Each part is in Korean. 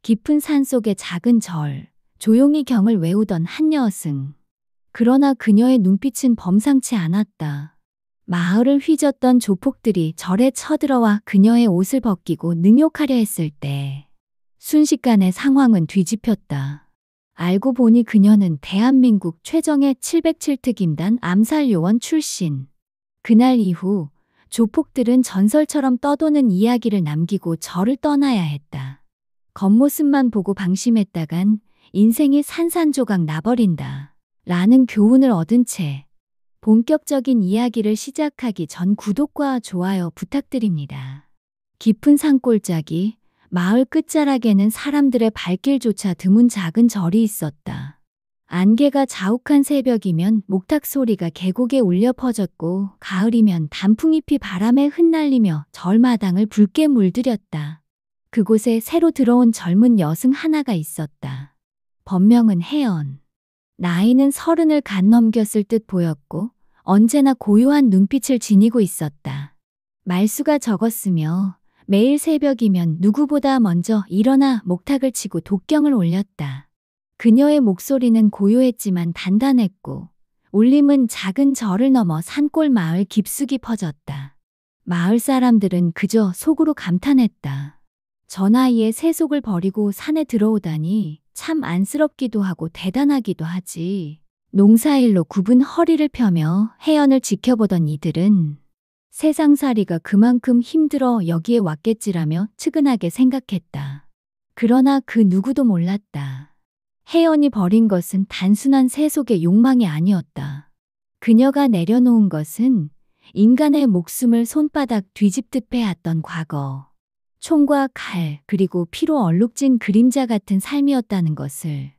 깊은 산속의 작은 절, 조용히 경을 외우던 한 여승. 그러나 그녀의 눈빛은 범상치 않았다. 마을을 휘젓던 조폭들이 절에 쳐들어와 그녀의 옷을 벗기고 능욕하려 했을 때 순식간에 상황은 뒤집혔다. 알고 보니 그녀는 대한민국 최정예 707특임단 암살요원 출신. 그날 이후 조폭들은 전설처럼 떠도는 이야기를 남기고 절을 떠나야 했다. 겉모습만 보고 방심했다간 인생이 산산조각 나버린다. 라는 교훈을 얻은 채 본격적인 이야기를 시작하기 전 구독과 좋아요 부탁드립니다. 깊은 산골짜기, 마을 끝자락에는 사람들의 발길조차 드문 작은 절이 있었다. 안개가 자욱한 새벽이면 목탁 소리가 계곡에 울려 퍼졌고 가을이면 단풍잎이 바람에 흩날리며 절마당을 붉게 물들였다. 그곳에 새로 들어온 젊은 여승 하나가 있었다. 본명은 혜연. 나이는 30을 갓 넘겼을 듯 보였고 언제나 고요한 눈빛을 지니고 있었다. 말수가 적었으며 매일 새벽이면 누구보다 먼저 일어나 목탁을 치고 독경을 올렸다. 그녀의 목소리는 고요했지만 단단했고 울림은 작은 절을 넘어 산골 마을 깊숙이 퍼졌다. 마을 사람들은 그저 속으로 감탄했다. 저 나이에 세속을 버리고 산에 들어오다니 참 안쓰럽기도 하고 대단하기도 하지. 농사일로 굽은 허리를 펴며 혜연을 지켜보던 이들은 세상살이가 그만큼 힘들어 여기에 왔겠지라며 측은하게 생각했다. 그러나 그 누구도 몰랐다. 혜연이 버린 것은 단순한 세속의 욕망이 아니었다. 그녀가 내려놓은 것은 인간의 목숨을 손바닥 뒤집듯 빼앗던 과거. 총과 칼, 그리고 피로 얼룩진 그림자 같은 삶이었다는 것을.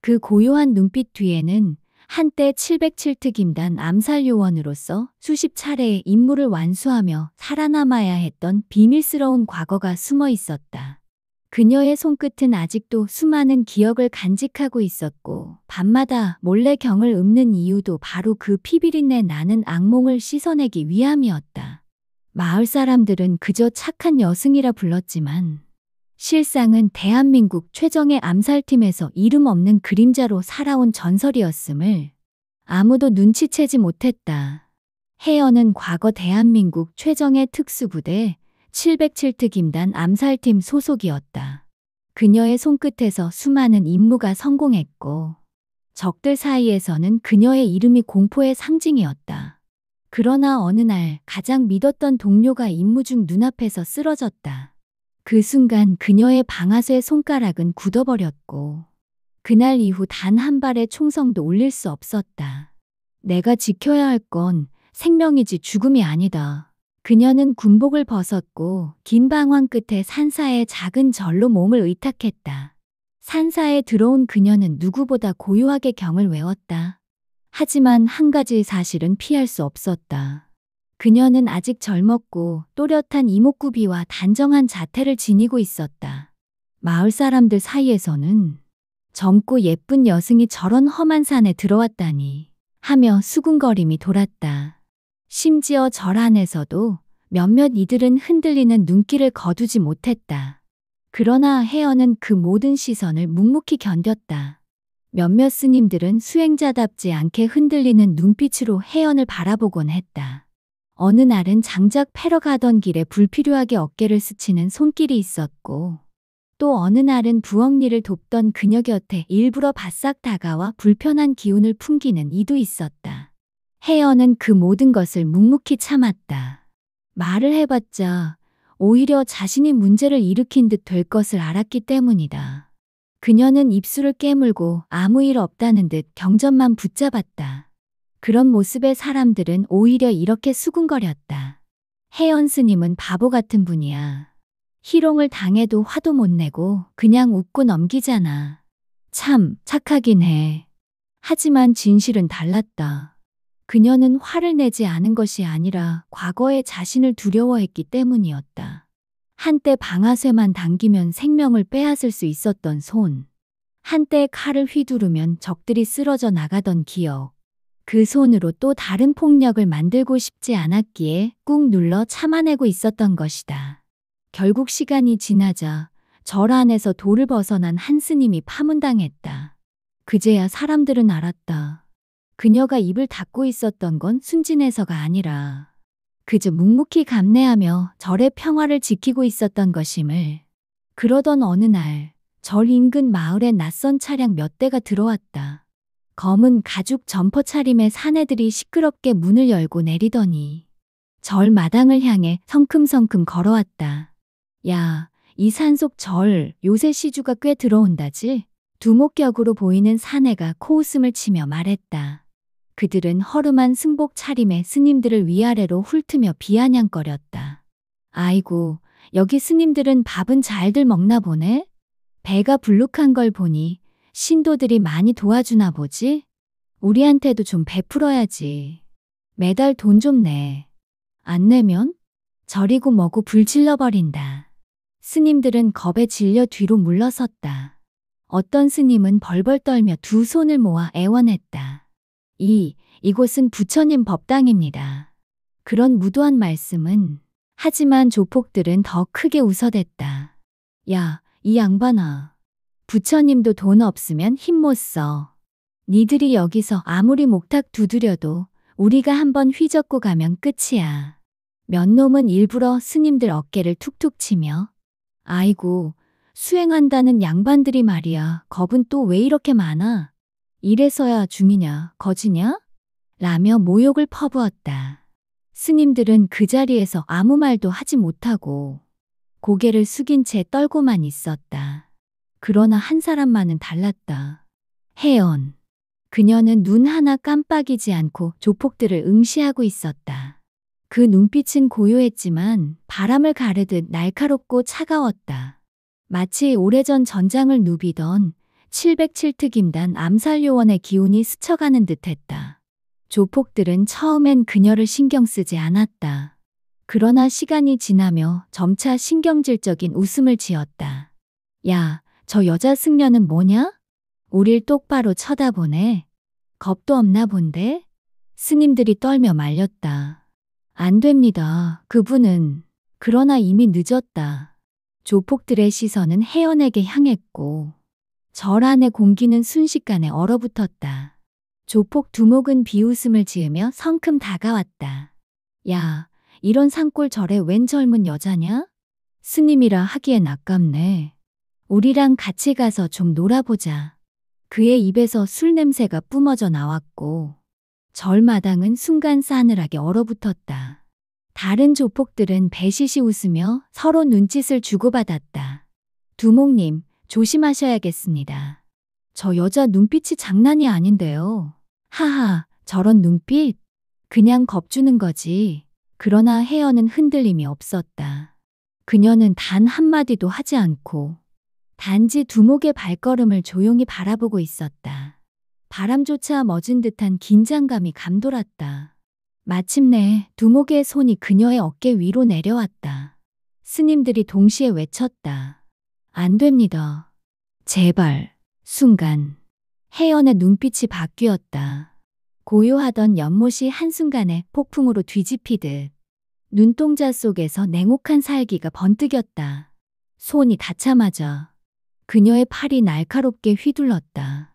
그 고요한 눈빛 뒤에는 한때 707특임단 암살요원으로서 수십 차례의 임무를 완수하며 살아남아야 했던 비밀스러운 과거가 숨어 있었다. 그녀의 손끝은 아직도 수많은 기억을 간직하고 있었고 밤마다 몰래 경을 읊는 이유도 바로 그 피비린내 나는 악몽을 씻어내기 위함이었다. 마을 사람들은 그저 착한 여승이라 불렀지만 실상은 대한민국 최정예 암살팀에서 이름 없는 그림자로 살아온 전설이었음을 아무도 눈치채지 못했다. 혜연은 과거 대한민국 최정예 특수부대 707특임단 암살팀 소속이었다. 그녀의 손끝에서 수많은 임무가 성공했고 적들 사이에서는 그녀의 이름이 공포의 상징이었다. 그러나 어느 날 가장 믿었던 동료가 임무 중 눈앞에서 쓰러졌다. 그 순간 그녀의 방아쇠 손가락은 굳어버렸고 그날 이후 단 한 발의 총성도 울릴 수 없었다. 내가 지켜야 할 건 생명이지 죽음이 아니다. 그녀는 군복을 벗었고 긴 방황 끝에 산사의 작은 절로 몸을 의탁했다. 산사에 들어온 그녀는 누구보다 고요하게 경을 외웠다. 하지만 한 가지 사실은 피할 수 없었다. 그녀는 아직 젊었고 또렷한 이목구비와 단정한 자태를 지니고 있었다. 마을 사람들 사이에서는 젊고 예쁜 여승이 저런 험한 산에 들어왔다니 하며 수군거림이 돌았다. 심지어 절 안에서도 몇몇 이들은 흔들리는 눈길을 거두지 못했다. 그러나 혜연은 그 모든 시선을 묵묵히 견뎠다. 몇몇 스님들은 수행자답지 않게 흔들리는 눈빛으로 혜연을 바라보곤 했다. 어느 날은 장작 패러 가던 길에 불필요하게 어깨를 스치는 손길이 있었고 또 어느 날은 부엌 일을 돕던 그녀 곁에 일부러 바싹 다가와 불편한 기운을 풍기는 이도 있었다. 혜연은 그 모든 것을 묵묵히 참았다. 말을 해봤자 오히려 자신이 문제를 일으킨 듯 될 것을 알았기 때문이다. 그녀는 입술을 깨물고 아무 일 없다는 듯 경전만 붙잡았다. 그런 모습의 사람들은 오히려 이렇게 수군거렸다. 혜연 스님은 바보 같은 분이야. 희롱을 당해도 화도 못 내고 그냥 웃고 넘기잖아. 참 착하긴 해. 하지만 진실은 달랐다. 그녀는 화를 내지 않은 것이 아니라 과거의 자신을 두려워했기 때문이었다. 한때 방아쇠만 당기면 생명을 빼앗을 수 있었던 손. 한때 칼을 휘두르면 적들이 쓰러져 나가던 기억. 그 손으로 또 다른 폭력을 만들고 싶지 않았기에 꾹 눌러 참아내고 있었던 것이다. 결국 시간이 지나자 절 안에서 돌을 벗어난 한 스님이 파문당했다. 그제야 사람들은 알았다. 그녀가 입을 닫고 있었던 건 순진해서가 아니라 그저 묵묵히 감내하며 절의 평화를 지키고 있었던 것임을. 그러던 어느 날 절 인근 마을에 낯선 차량 몇 대가 들어왔다. 검은 가죽 점퍼 차림의 사내들이 시끄럽게 문을 열고 내리더니 절 마당을 향해 성큼성큼 걸어왔다. 야, 이 산속 절 요새 시주가 꽤 들어온다지? 두목격으로 보이는 사내가 코웃음을 치며 말했다. 그들은 허름한 승복 차림의 스님들을 위아래로 훑으며 비아냥거렸다. 아이고, 여기 스님들은 밥은 잘들 먹나 보네? 배가 불룩한 걸 보니 신도들이 많이 도와주나 보지? 우리한테도 좀 베풀어야지. 매달 돈 좀 내. 안 내면 저리고 뭐고 불질러버린다. 스님들은 겁에 질려 뒤로 물러섰다. 어떤 스님은 벌벌 떨며 두 손을 모아 애원했다. 이곳은 부처님 법당입니다. 그런 무도한 말씀은 하지만 조폭들은 더 크게 웃어댔다. 야, 이 양반아. 부처님도 돈 없으면 힘 못 써. 니들이 여기서 아무리 목탁 두드려도 우리가 한번 휘젓고 가면 끝이야. 몇 놈은 일부러 스님들 어깨를 툭툭 치며 아이고, 수행한다는 양반들이 말이야. 겁은 또 왜 이렇게 많아? 이래서야 중이냐, 거지냐? 라며 모욕을 퍼부었다. 스님들은 그 자리에서 아무 말도 하지 못하고 고개를 숙인 채 떨고만 있었다. 그러나 한 사람만은 달랐다. 혜연. 그녀는 눈 하나 깜빡이지 않고 조폭들을 응시하고 있었다. 그 눈빛은 고요했지만 바람을 가르듯 날카롭고 차가웠다. 마치 오래전 전장을 누비던 707특임단 암살요원의 기운이 스쳐가는 듯했다. 조폭들은 처음엔 그녀를 신경 쓰지 않았다. 그러나 시간이 지나며 점차 신경질적인 웃음을 지었다. 야, 저 여자 승려는 뭐냐? 우릴 똑바로 쳐다보네. 겁도 없나 본데? 스님들이 떨며 말렸다. 안 됩니다. 그분은. 그러나 이미 늦었다. 조폭들의 시선은 혜연에게 향했고 절 안의 공기는 순식간에 얼어붙었다. 조폭 두목은 비웃음을 지으며 성큼 다가왔다. 야, 이런 산골 절에 웬 젊은 여자냐? 스님이라 하기엔 아깝네. 우리랑 같이 가서 좀 놀아보자. 그의 입에서 술 냄새가 뿜어져 나왔고 절마당은 순간 싸늘하게 얼어붙었다. 다른 조폭들은 배시시 웃으며 서로 눈짓을 주고받았다. 두목님, 조심하셔야겠습니다. 저 여자 눈빛이 장난이 아닌데요. 하하, 저런 눈빛? 그냥 겁주는 거지. 그러나 혜연은 흔들림이 없었다. 그녀는 단 한마디도 하지 않고 단지 두목의 발걸음을 조용히 바라보고 있었다. 바람조차 멎은 듯한 긴장감이 감돌았다. 마침내 두목의 손이 그녀의 어깨 위로 내려왔다. 스님들이 동시에 외쳤다. 안 됩니다. 제발. 순간 혜연의 눈빛이 바뀌었다. 고요하던 연못이 한순간에 폭풍으로 뒤집히듯 눈동자 속에서 냉혹한 살기가 번뜩였다. 손이 닿자마자 그녀의 팔이 날카롭게 휘둘렀다.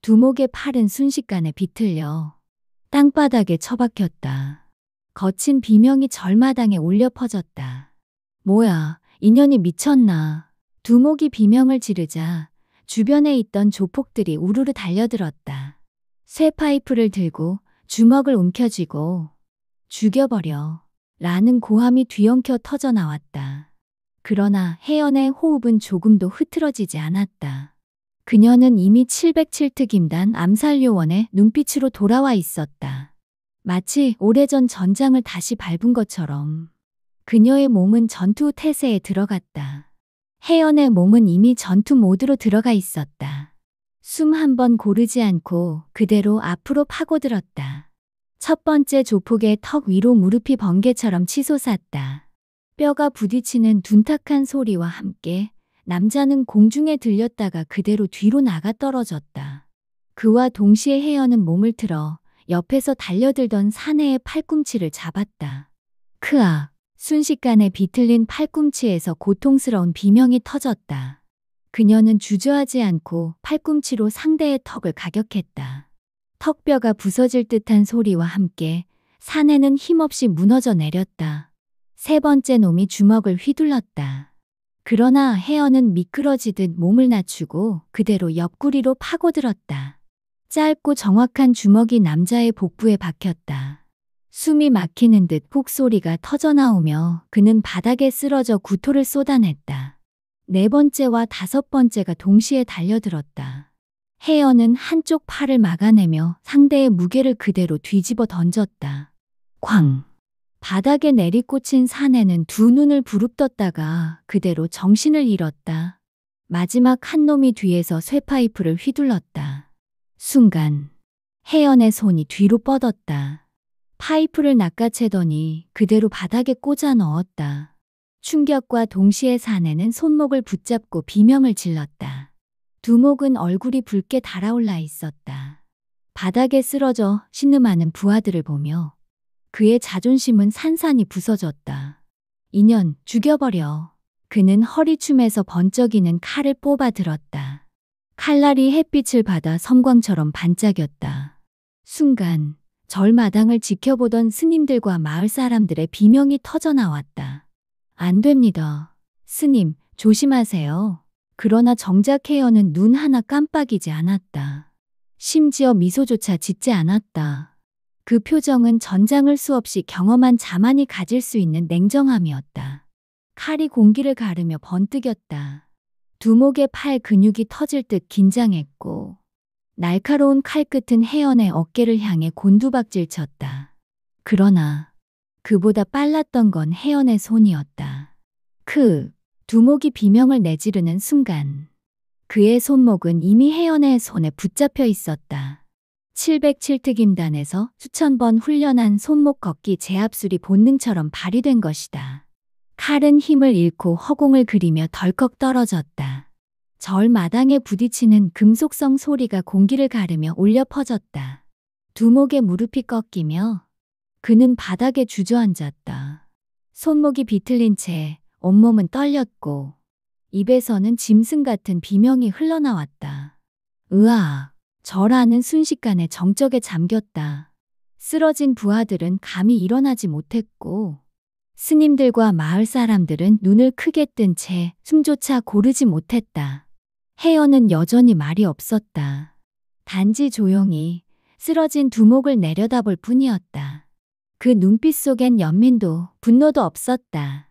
두목의 팔은 순식간에 비틀려 땅바닥에 처박혔다. 거친 비명이 절마당에 울려 퍼졌다. 뭐야, 인연이 미쳤나. 두목이 비명을 지르자 주변에 있던 조폭들이 우르르 달려들었다. 쇠파이프를 들고 주먹을 움켜쥐고 죽여버려 라는 고함이 뒤엉켜 터져 나왔다. 그러나 혜연의 호흡은 조금도 흐트러지지 않았다. 그녀는 이미 707특임단 암살요원의 눈빛으로 돌아와 있었다. 마치 오래전 전장을 다시 밟은 것처럼 그녀의 몸은 전투 태세에 들어갔다. 혜연의 몸은 이미 전투 모드로 들어가 있었다. 숨 한 번 고르지 않고 그대로 앞으로 파고들었다. 첫 번째 조폭의 턱 위로 무릎이 번개처럼 치솟았다. 뼈가 부딪히는 둔탁한 소리와 함께 남자는 공중에 들렸다가 그대로 뒤로 나가 떨어졌다. 그와 동시에 혜연은 몸을 틀어 옆에서 달려들던 사내의 팔꿈치를 잡았다. 크악! 순식간에 비틀린 팔꿈치에서 고통스러운 비명이 터졌다. 그녀는 주저하지 않고 팔꿈치로 상대의 턱을 가격했다. 턱뼈가 부서질 듯한 소리와 함께 사내는 힘없이 무너져 내렸다. 세 번째 놈이 주먹을 휘둘렀다. 그러나 혜연은 미끄러지듯 몸을 낮추고 그대로 옆구리로 파고들었다. 짧고 정확한 주먹이 남자의 복부에 박혔다. 숨이 막히는 듯 훅 소리가 터져나오며 그는 바닥에 쓰러져 구토를 쏟아냈다. 네 번째와 다섯 번째가 동시에 달려들었다. 혜연은 한쪽 팔을 막아내며 상대의 무게를 그대로 뒤집어 던졌다. 쾅! 바닥에 내리꽂힌 사내는 두 눈을 부릅떴다가 그대로 정신을 잃었다. 마지막 한 놈이 뒤에서 쇠파이프를 휘둘렀다. 순간 혜연의 손이 뒤로 뻗었다. 파이프를 낚아채더니 그대로 바닥에 꽂아 넣었다. 충격과 동시에 사내는 손목을 붙잡고 비명을 질렀다. 두목은 얼굴이 붉게 달아올라 있었다. 바닥에 쓰러져 신음하는 부하들을 보며 그의 자존심은 산산이 부서졌다. 이년 죽여버려. 그는 허리춤에서 번쩍이는 칼을 뽑아 들었다. 칼날이 햇빛을 받아 섬광처럼 반짝였다. 순간 절마당을 지켜보던 스님들과 마을 사람들의 비명이 터져나왔다. 안 됩니다. 스님, 조심하세요. 그러나 정작 혜연은 눈 하나 깜빡이지 않았다. 심지어 미소조차 짓지 않았다. 그 표정은 전장을 수없이 경험한 자만이 가질 수 있는 냉정함이었다. 칼이 공기를 가르며 번뜩였다. 두목의 팔 근육이 터질 듯 긴장했고 날카로운 칼끝은 혜연의 어깨를 향해 곤두박질 쳤다. 그러나 그보다 빨랐던 건 혜연의 손이었다. 두목이 비명을 내지르는 순간 그의 손목은 이미 혜연의 손에 붙잡혀 있었다. 707특임단에서 수천 번 훈련한 손목 걷기 제압술이 본능처럼 발휘된 것이다. 칼은 힘을 잃고 허공을 그리며 덜컥 떨어졌다. 절마당에 부딪히는 금속성 소리가 공기를 가르며 울려 퍼졌다. 두목의 무릎이 꺾이며 그는 바닥에 주저앉았다. 손목이 비틀린 채 온몸은 떨렸고 입에서는 짐승 같은 비명이 흘러나왔다. 으아! 절하는 순식간에 정적에 잠겼다. 쓰러진 부하들은 감히 일어나지 못했고 스님들과 마을 사람들은 눈을 크게 뜬 채 숨조차 고르지 못했다. 혜연은 여전히 말이 없었다. 단지 조용히 쓰러진 두목을 내려다볼 뿐이었다. 그 눈빛 속엔 연민도 분노도 없었다.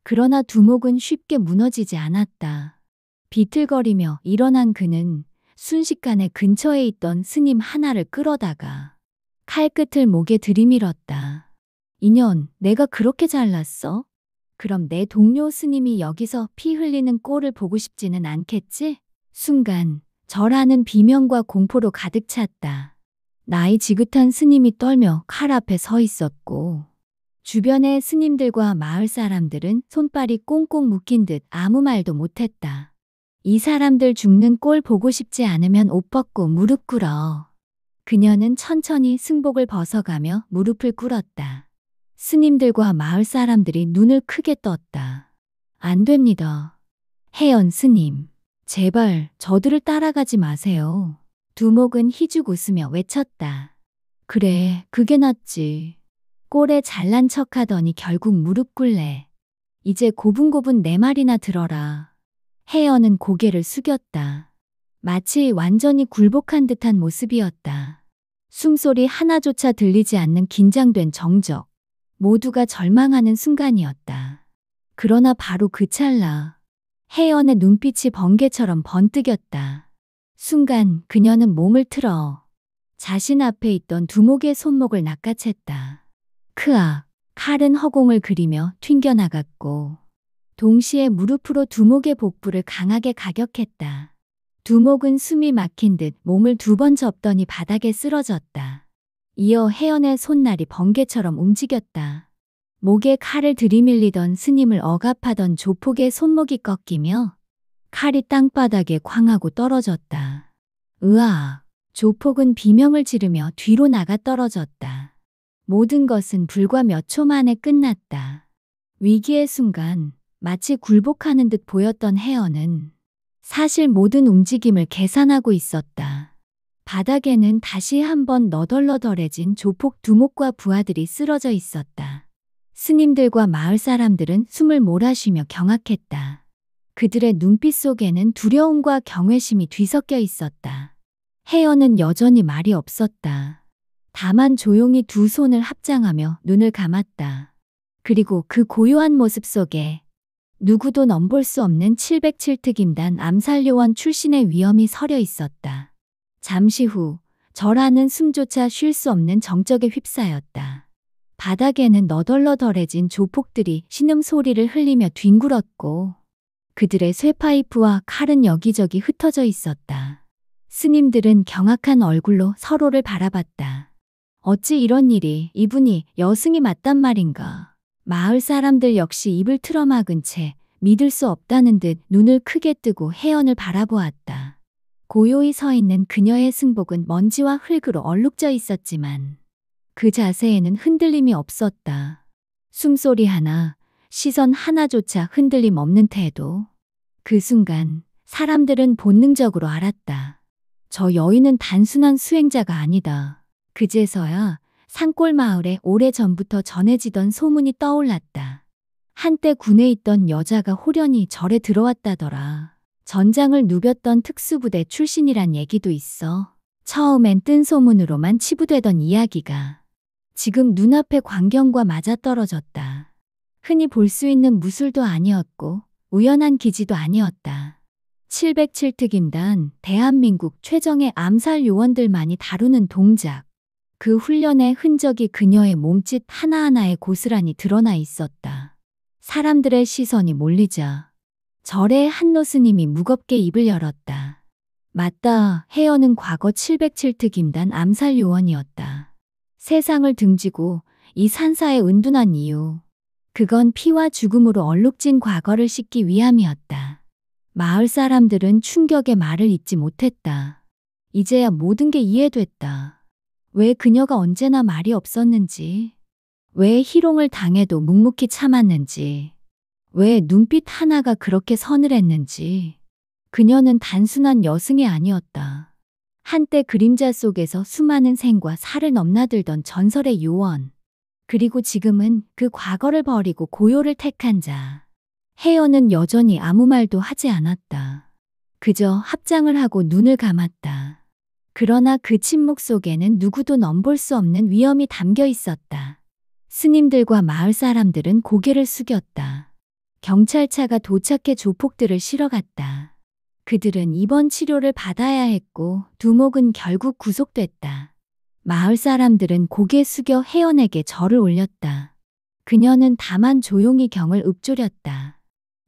그러나 두목은 쉽게 무너지지 않았다. 비틀거리며 일어난 그는 순식간에 근처에 있던 스님 하나를 끌어다가 칼끝을 목에 들이밀었다. 이년, 내가 그렇게 잘났어? 그럼 내 동료 스님이 여기서 피 흘리는 꼴을 보고 싶지는 않겠지? 순간 절하는 비명과 공포로 가득 찼다. 나이 지긋한 스님이 떨며 칼 앞에 서 있었고 주변의 스님들과 마을 사람들은 손발이 꽁꽁 묶인 듯 아무 말도 못했다. 이 사람들 죽는 꼴 보고 싶지 않으면 옷 벗고 무릎 꿇어. 그녀는 천천히 승복을 벗어가며 무릎을 꿇었다. 스님들과 마을 사람들이 눈을 크게 떴다. 안 됩니다. 혜연 스님, 제발 저들을 따라가지 마세요. 두목은 희죽 웃으며 외쳤다. 그래, 그게 낫지. 꼴에 잘난 척하더니 결국 무릎 꿇래. 이제 고분고분 내 말이나 들어라. 혜연은 고개를 숙였다. 마치 완전히 굴복한 듯한 모습이었다. 숨소리 하나조차 들리지 않는 긴장된 정적. 모두가 절망하는 순간이었다. 그러나 바로 그 찰나 혜연의 눈빛이 번개처럼 번뜩였다. 순간 그녀는 몸을 틀어 자신 앞에 있던 두목의 손목을 낚아챘다. 크악! 칼은 허공을 그리며 튕겨나갔고 동시에 무릎으로 두목의 복부를 강하게 가격했다. 두목은 숨이 막힌 듯 몸을 두 번 접더니 바닥에 쓰러졌다. 이어 혜연의 손날이 번개처럼 움직였다. 목에 칼을 들이밀리던 스님을 억압하던 조폭의 손목이 꺾이며 칼이 땅바닥에 쾅하고 떨어졌다. 으아! 조폭은 비명을 지르며 뒤로 나가 떨어졌다. 모든 것은 불과 몇 초 만에 끝났다. 위기의 순간 마치 굴복하는 듯 보였던 혜연은 사실 모든 움직임을 계산하고 있었다. 바닥에는 다시 한번 너덜너덜해진 조폭 두목과 부하들이 쓰러져 있었다. 스님들과 마을 사람들은 숨을 몰아쉬며 경악했다. 그들의 눈빛 속에는 두려움과 경외심이 뒤섞여 있었다. 혜연은 여전히 말이 없었다. 다만 조용히 두 손을 합장하며 눈을 감았다. 그리고 그 고요한 모습 속에 누구도 넘볼 수 없는 707특임단 암살요원 출신의 위엄이 서려 있었다. 잠시 후 절하는 숨조차 쉴 수 없는 정적에 휩싸였다. 바닥에는 너덜너덜해진 조폭들이 신음소리를 흘리며 뒹굴었고 그들의 쇠파이프와 칼은 여기저기 흩어져 있었다. 스님들은 경악한 얼굴로 서로를 바라봤다. 어찌 이런 일이 이분이 여승이 맞단 말인가. 마을 사람들 역시 입을 틀어막은 채 믿을 수 없다는 듯 눈을 크게 뜨고 혜연을 바라보았다. 고요히 서 있는 그녀의 승복은 먼지와 흙으로 얼룩져 있었지만 그 자세에는 흔들림이 없었다. 숨소리 하나, 시선 하나조차 흔들림 없는 태도. 그 순간 사람들은 본능적으로 알았다. 저 여인은 단순한 수행자가 아니다. 그제서야 산골 마을에 오래전부터 전해지던 소문이 떠올랐다. 한때 군에 있던 여자가 호련히 절에 들어왔다더라. 전장을 누볐던 특수부대 출신이란 얘기도 있어. 처음엔 뜬 소문으로만 치부되던 이야기가 지금 눈앞의 광경과 맞아떨어졌다. 흔히 볼 수 있는 무술도 아니었고 우연한 기지도 아니었다. 707특임단 대한민국 최정예 암살 요원들만이 다루는 동작. 그 훈련의 흔적이 그녀의 몸짓 하나하나에 고스란히 드러나 있었다. 사람들의 시선이 몰리자 절의 한노 스님이 무겁게 입을 열었다. 맞다. 혜연은 과거 707특임단 암살 요원이었다. 세상을 등지고 이 산사에 은둔한 이유. 그건 피와 죽음으로 얼룩진 과거를 씻기 위함이었다. 마을 사람들은 충격의 말을 잇지 못했다. 이제야 모든 게 이해됐다. 왜 그녀가 언제나 말이 없었는지, 왜 희롱을 당해도 묵묵히 참았는지, 왜 눈빛 하나가 그렇게 서늘했는지. 그녀는 단순한 여승이 아니었다. 한때 그림자 속에서 수많은 생과 살을 넘나들던 전설의 요원. 그리고 지금은 그 과거를 버리고 고요를 택한 자. 혜연은 여전히 아무 말도 하지 않았다. 그저 합장을 하고 눈을 감았다. 그러나 그 침묵 속에는 누구도 넘볼 수 없는 위험이 담겨 있었다. 스님들과 마을 사람들은 고개를 숙였다. 경찰차가 도착해 조폭들을 실어갔다. 그들은 입원 치료를 받아야 했고 두목은 결국 구속됐다. 마을 사람들은 고개 숙여 혜연에게 절을 올렸다. 그녀는 다만 조용히 경을 읊조렸다.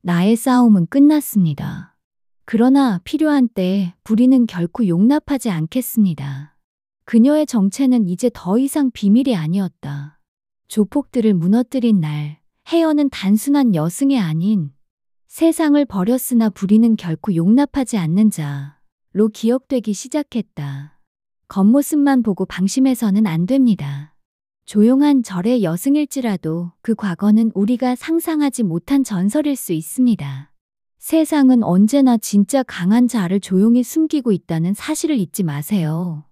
나의 싸움은 끝났습니다. 그러나 필요한 때 불의는 결코 용납하지 않겠습니다. 그녀의 정체는 이제 더 이상 비밀이 아니었다. 조폭들을 무너뜨린 날, 혜연은 단순한 여승이 아닌 세상을 버렸으나 불의는 결코 용납하지 않는 자로 기억되기 시작했다. 겉모습만 보고 방심해서는 안 됩니다. 조용한 절의 여승일지라도 그 과거는 우리가 상상하지 못한 전설일 수 있습니다. 세상은 언제나 진짜 강한 자를 조용히 숨기고 있다는 사실을 잊지 마세요.